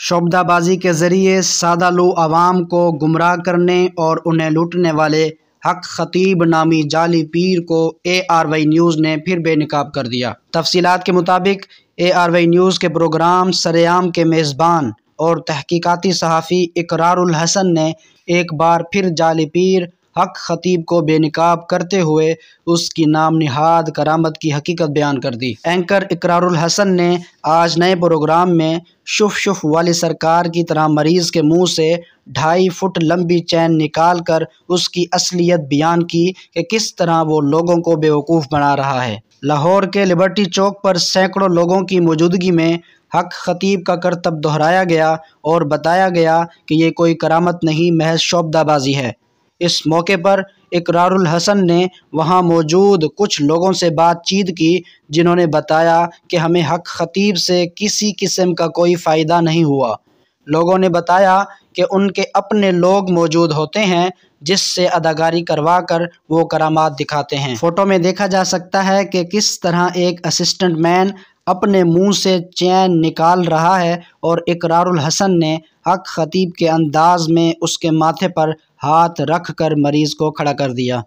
شعبدہ بازی کے ذریعے سادہ لو عوام کو گمراہ کرنے اور انہیں لوٹنے والے حق خطیب نامی جعلی پیر کو ARY نیوز نے پھر بے نقاب کر دیا۔ تفصیلات کے مطابق ARY نیوز کے پروگرام سرعام کے میزبان اور تحقیقاتی صحافی اقرار الحسن نے ایک بار پھر جعلی پیر حق خطیب کو بے نقاب کرتے ہوئے اس کی نام نہاد کرامت کی حقیقت بیان کر دی۔ اینکر اقرار الحسن نے آج نئے پروگرام میں شف شف والی سرکار کی طرح مریض کے منہ سے 2.5 فٹ لمبی چین نکال کر اس کی اصلیت بیان کی کہ کس طرح وہ لوگوں کو بیوقوف بنا رہا ہے۔ لاہور کے لبرٹی چوک پر سینکڑوں لوگوں کی موجودگی میں حق خطیب کا کرتب دہرایا گیا اور بتایا گیا کہ یہ کوئی کرامت نہیں، محض شعبدہ بازی ہے۔ اس موقع پر اقرار الحسن نے وہاں موجود کچھ لوگوں سے بات چیت کی، جنہوں نے بتایا کہ ہمیں حق خطیب سے کسی قسم کا کوئی فائدہ نہیں ہوا۔ لوگوں نے بتایا کہ ان کے اپنے لوگ موجود ہوتے ہیں جس سے اداکاری کروا کر وہ کرامات دکھاتے ہیں۔ فوٹو میں دیکھا جا سکتا ہے کہ کس طرح ایک اسسٹنٹ مین اپنے منہ سے چین نکال رہا ہے اور اقرار الحسن نے حق خطیب کے انداز میں اس کے ماتھے پر ہاتھ رکھ کر مریض کو کھڑا کر دیا۔